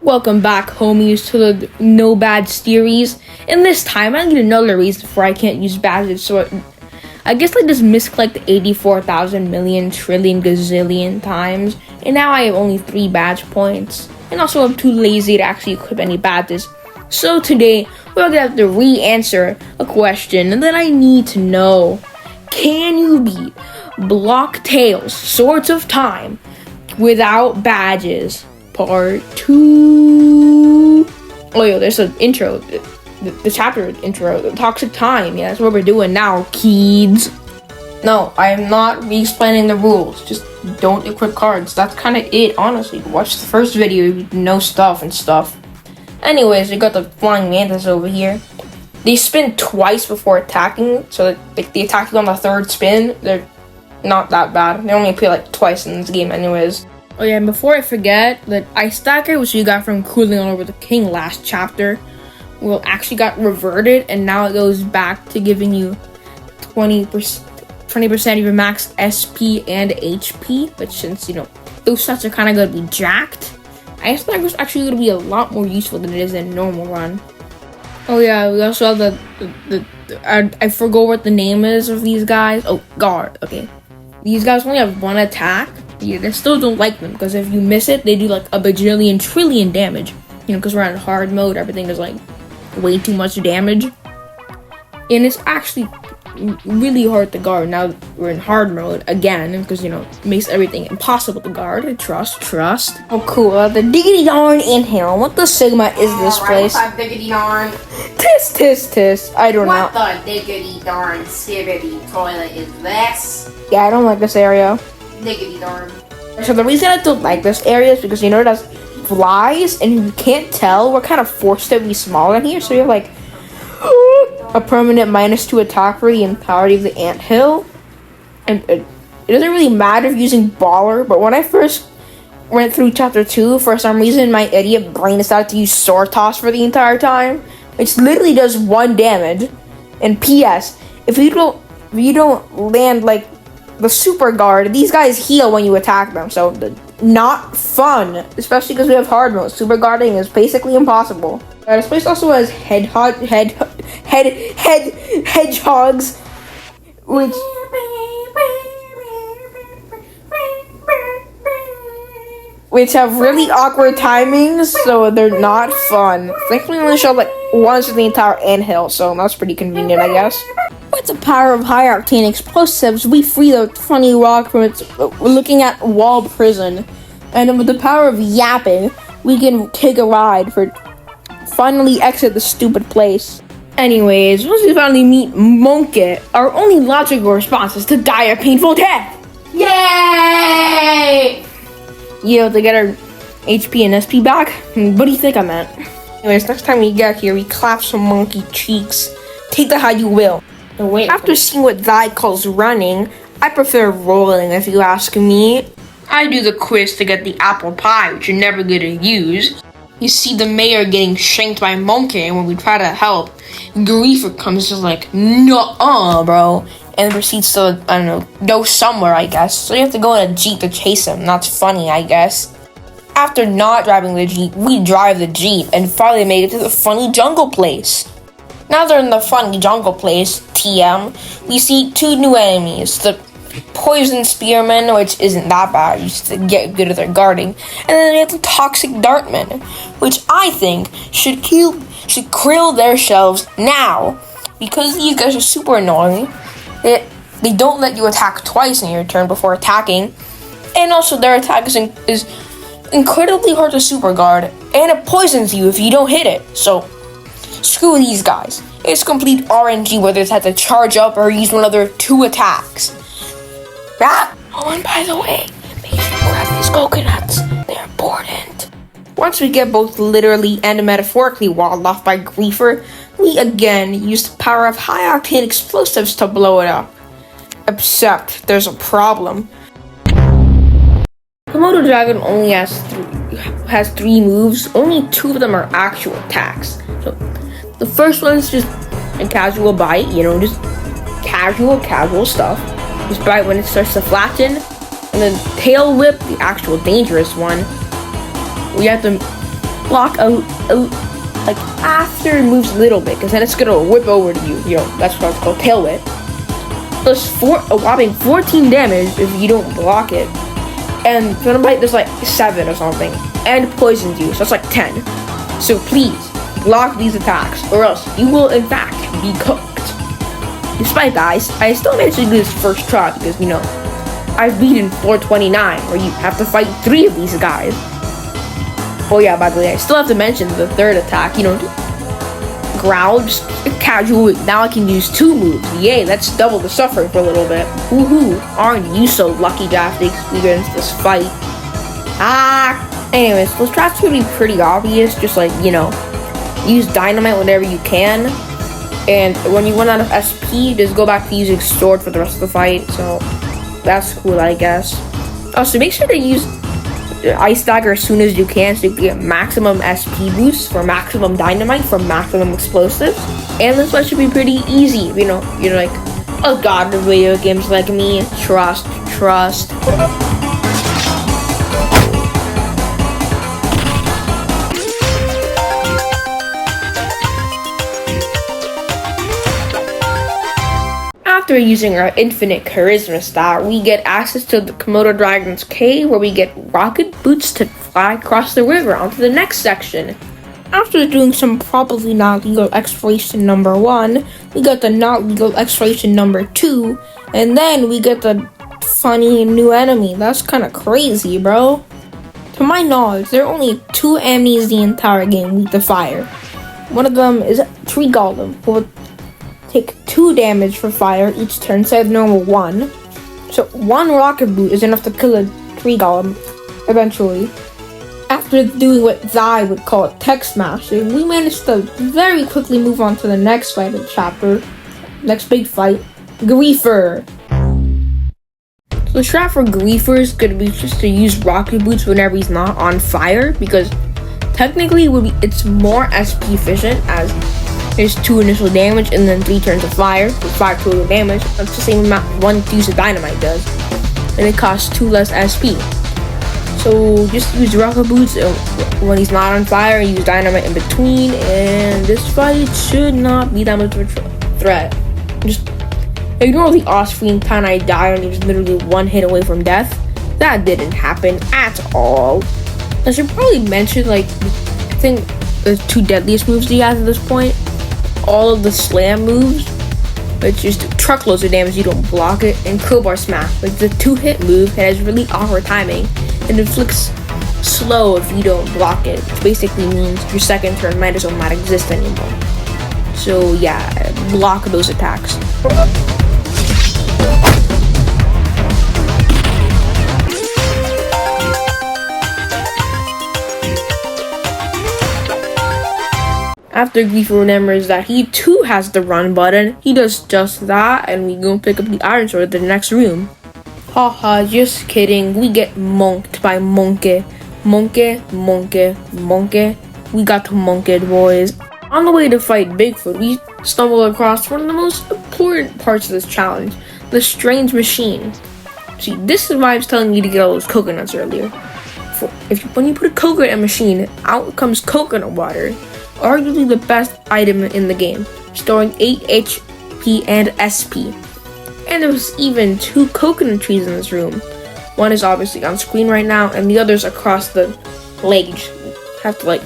Welcome back, homies, to the No Badge series. And this time, I need another reason for I can't use badges. So I guess I just misclicked 84,000 million trillion gazillion times. And now I have only 3 badge points. And also I'm too lazy to actually equip any badges. So today, we're gonna have to re-answer a question that I need to know. Can you beat Block Tails Swords of Time without badges? Part 2. Oh, yeah, there's an intro. The chapter intro. The Toxic Time. Yeah, that's what we're doing now, kids. No, I am not re-explaining the rules. Just don't equip cards. That's kind of it, honestly. Watch the first video, you know stuff and stuff. Anyways, we got the Flying Mantis over here. They spin twice before attacking, so that they attack you on the third spin. They're not that bad. They only appear like twice in this game anyways. Oh yeah, and before I forget, that Ice Stacker, which you got from cooling all over the king last chapter, actually got reverted, and now it goes back to giving you 20% of your max SP and HP, but since, those stats are kind of going to be jacked, Ice Stacker is actually going to be a lot more useful than it is in a normal run. Oh yeah, we also have I forgot what the name is of these guys. Oh, guard, okay. These guys only have 1 attack. Yeah, I still don't like them, because if you miss it, they do like a bajillion trillion damage. Because we're in hard mode, everything is like way too much damage. And it's actually really hard to guard now that we're in hard mode again, because it makes everything impossible to guard. Trust. Oh cool, the diggity darn inhale. What the sigma is this place? What the diggity darn? Tis. I don't know. What the diggity darn skibbity toilet is this? Yeah, I don't like this area. Diggity darn. So the reason I don't like this area is because it has flies, and you can't tell, we're kind of forced to be small in here, so you have like a permanent -2 attack for the entirety of the anthill. And it doesn't really matter if you're using Baller, but when I first went through chapter 2, for some reason my idiot brain decided to use Sword Toss for the entire time, which literally does 1 damage. And P.S. if you don't land like the super guard, these guys heal when you attack them, so not fun, especially because we have hard mode. Super guarding is basically impossible. This place also has hedgehogs, which have really awkward timings, so they're not fun. Thankfully, we only show like once in the entire anthill, so that's pretty convenient, I guess. With the power of high octane explosives, we free the funny rock from its looking at wall prison. And with the power of yapping, we can take a ride for finally exit the stupid place. Anyways, once we finally meet Monkey, our only logical response is to die a painful death. Yay! To get our HP and SP back? What do you think I meant? Anyways, next time we get here, we clap some monkey cheeks. Take that how you will. After seeing what Thy calls running, I prefer rolling if you ask me. I do the quiz to get the apple pie, which you're never gonna use. You see the mayor getting shanked by Monkey, and when we try to help, Griefer comes just like, nuh-uh, bro, and proceeds to, go somewhere, I guess. So you have to go in a Jeep to chase him. That's funny, I guess. After not driving the Jeep, we drive the Jeep, and finally make it to the funny jungle place. Now they're in the funny jungle place, TM, we see 2 new enemies, the Poison Spearman, which isn't that bad, used to get good at their guarding, and then we have the Toxic Dartman, which I think should krill their shelves now, because these guys are super annoying. They don't let you attack twice in your turn before attacking, and also their attack is incredibly hard to super guard, and it poisons you if you don't hit it, so screw these guys. It's complete RNG whether it's had to charge up or use one of their 2 attacks. Oh, and by the way, make sure you grab these coconuts. They're important. Once we get both literally and metaphorically walled off by Griefer, we again use the power of high octane explosives to blow it up. Except there's a problem. Komodo Dragon only has 3 moves. Only 2 of them are actual attacks. So the first one is just a casual bite, just casual stuff. Just bite when it starts to flatten. And then tail whip, the actual dangerous one, we have to block like after it moves a little bit, because then it's gonna whip over to you. You know, that's what it's called, tail whip. Does a whopping 14 damage if you don't block it. And Venom Bite does like 7 or something, and poisons you, so that's like 10. So please block these attacks, or else you will in fact be cooked. Despite that, I still managed to do this first try because, you know, I've beaten 429, where you have to fight 3 of these guys. Oh yeah, by the way, I still have to mention the third attack, you know, growl, just casual. Now I can use 2 moves. Yay, let's double the suffering for a little bit. Woohoo, aren't you so lucky to have to experience this fight? Anyways, those traps would be pretty obvious, just like, you know, use dynamite whenever you can. And when you run out of SP, just go back to using sword for the rest of the fight. So that's cool, I guess. Also, make sure to use Ice Dagger as soon as you can, so you can get maximum SP boosts for maximum dynamite, for maximum explosives. And this one should be pretty easy. You know, you're like, oh god, the video games like me. Trust. After using our infinite charisma stat, we get access to the Komodo Dragon's cave, where we get rocket boots to fly across the river onto the next section. After doing some probably not legal exploration number 1, we got the not legal exploration number 2, and then we get the funny new enemy. That's kind of crazy, bro. To my knowledge, there are only 2 enemies the entire game with the fire. One of them is Tree Golem, who will take 2 damage for fire each turn instead of normal 1. So 1 rocket boot is enough to kill a Tree Golem eventually. After doing what Zai would call a tech smashing, we managed to very quickly move on to the next fight of the chapter. Next big fight, Griefer. So the strat for Griefer is going to be just to use rocket boots whenever he's not on fire, because technically it's more SP efficient, as there's 2 initial damage and then 3 turns of fire for 5 total damage. That's the same amount 1 use of dynamite does, and it costs 2 less SP. So just use rocket boots when he's not on fire, and use dynamite in between, and this fight should not be that much of a threat. Just ignore the off-screen time I died and he was literally 1 hit away from death. That didn't happen at all. I should probably mention, like, I think the 2 deadliest moves he has at this point. All of the slam moves, which is truckloads of damage, you don't block it, and crowbar smash, like the 2-hit move, it has really awkward timing and inflicts slow if you don't block it, which basically means your second turn might as well not exist anymore. So yeah, block those attacks. After Griefer remembers that he too has the run button, he does just that, and we go pick up the iron sword in the next room. Haha, just kidding. We get monked by Monkey. Monkey. We got monked, boys. On the way to fight Bigfoot, we stumble across one of the most important parts of this challenge, the strange machine. See, this is why I was telling you to get all those coconuts earlier. When you put a coconut in a machine, out comes coconut water. Arguably the best item in the game, storing 8 HP and SP. And there's even 2 coconut trees in this room. One is obviously on screen right now, and the other's across the ledge. You have to, like,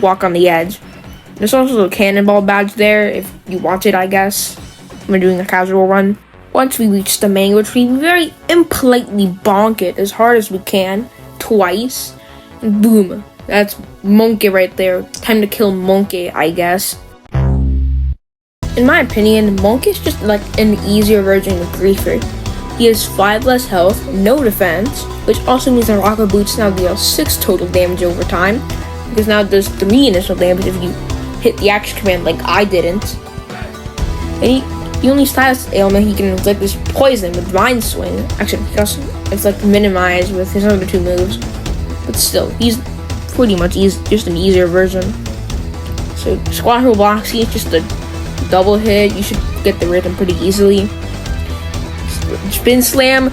walk on the edge. There's also a cannonball badge there, if you want it, I guess. We're doing a casual run. Once we reach the mango tree, we very impolitely bonk it as hard as we can, twice, and boom. That's Monkey right there. Time to kill Monkey, I guess. In my opinion, Monkey is just like an easier version of Griefer. He has 5 less health, no defense, which also means that rocket boots now deal 6 total damage over time, because now it does 3 initial damage if you hit the action command like I didn't. And the only status ailment he can inflict is poison with Vine Swing. Actually, it's like minimized with his other 2 moves, but still, he's pretty much just an easier version. So Squash blocks, it's just a double hit. You should get the rhythm pretty easily. Spin Slam,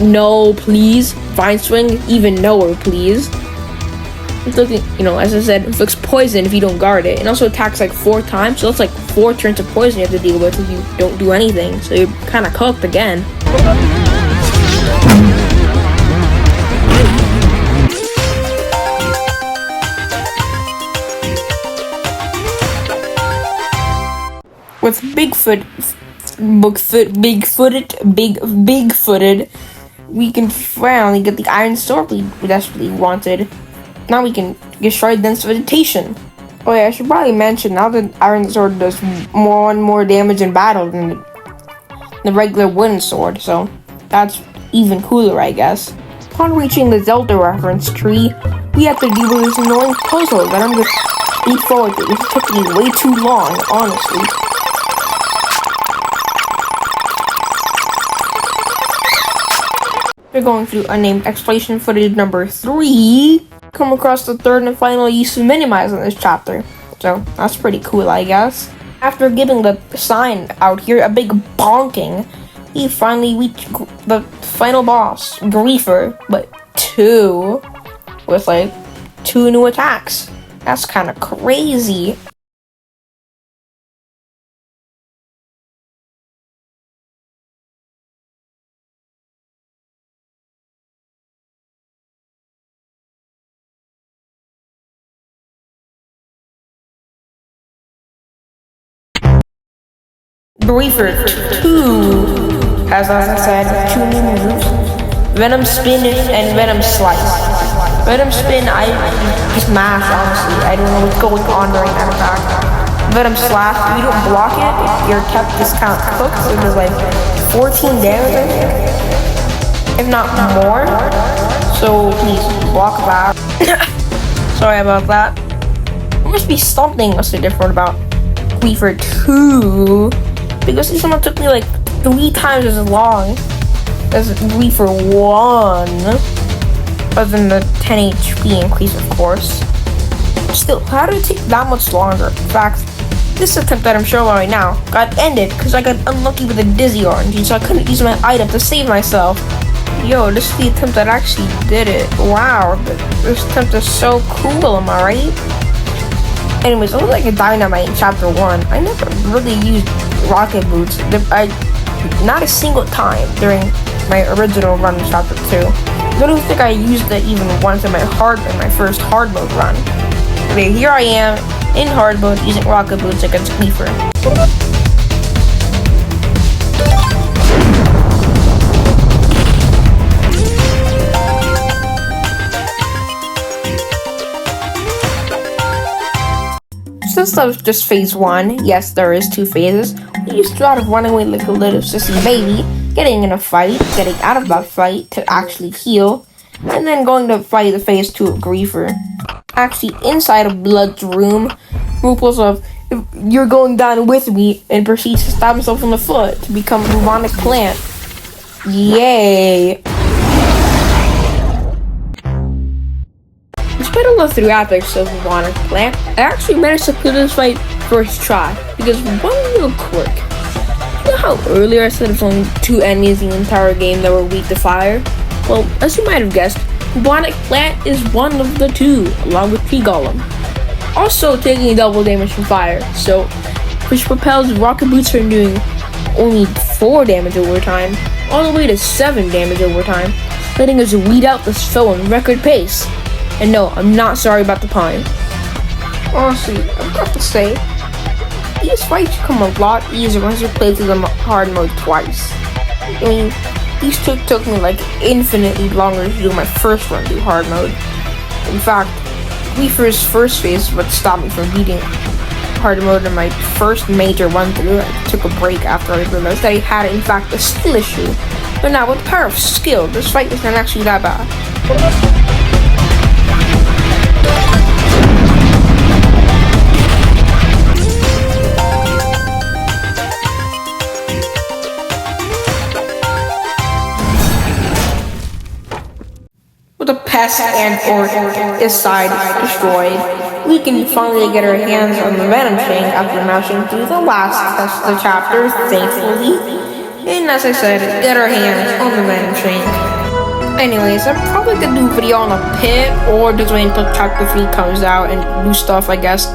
no please. Vine Swing, even lower please. Inflicting, as I said, inflicts poison if you don't guard it. It also attacks like 4 times, so that's like 4 turns of poison you have to deal with if you don't do anything. So you're kind of cooked again. With Bigfooted, we can finally get the iron sword we desperately wanted. Now we can destroy dense vegetation. Oh yeah, I should probably mention, now the iron sword does more damage in battle than the regular wooden sword, so that's even cooler, I guess. Upon reaching the Zelda reference tree, we have to deal with this annoying puzzle that I'm just speed forward to. It took me way too long, honestly. We're going through unnamed exploration footage number 3. Come across the third and final use of minimize in this chapter. So that's pretty cool, I guess. After giving the sign out here a big bonking, we finally reach the final boss, Griefer, but 2, with like 2 new attacks. That's kind of crazy. Griefer 2 has, as I said, 2 new moves: Venom Spin and Venom Slice. Venom Spin, I smash, honestly. I don't know what's going on during that attack. Venom Slash, if you don't block it, your kept discount cooked, so it does like 14 damage, I think, if not more. So please block that. Sorry about that. There must be something else different about Griefer 2, because this one took me like 3 times as long as Griefer 1, other than the 10 HP increase, of course. Still, how did it take that much longer? In fact, this attempt that I'm showing right now got ended because I got unlucky with a dizzy orange, so I couldn't use my item to save myself. Yo, this is the attempt that actually did it. Wow, this attempt is so cool, am I right? Anyways, it was like a dynamite in chapter 1. I never really used rocket boots. Not a single time during my original run in chapter 2. I don't think I used it even once in my first hard mode run. Okay, here I am in hard mode using rocket boots against Griefer. Since that was just phase 1, yes, there is 2 phases. We used to out of running away like a little sissy baby, getting in a fight, getting out of that fight to actually heal, and then going to fight the phase 2 of Griefer. Actually, inside of Blood's room, Ruples of, "If you're going down with me," and proceeds to stab himself in the foot to become a bubonic plant. Yay! Despite all the theatrics of bubonic plant, I actually managed to clear this fight first try, because one real quirk. You know how earlier I said there's only 2 enemies in the entire game that were weak to fire? Well, as you might have guessed, bubonic plant is one of the 2, along with P-Golem. Also taking double damage from fire, so which propels rocket boots from doing only 4 damage over time, all the way to 7 damage over time, letting us weed out this foe in record pace. And no, I'm not sorry about the pun. Honestly, I've got to say, these fights become a lot easier once you play through the hard mode twice. I mean, these took me like infinitely longer to do my first run through hard mode. In fact, Griefer's first phase is what stopped me from beating hard mode in my first major run through. I took a break after I realized that I had in fact a skill issue. But now with the power of skill, this fight isn't actually that bad. With the pest and his side destroyed, we can finally get our hands on the Venom Chain after mashing through the last test of the chapter, thankfully. And as I said, get our hands on the Venom Chain. Anyways, I'm probably gonna do a video on a pit or just wait until chapter 3 comes out and do stuff, I guess.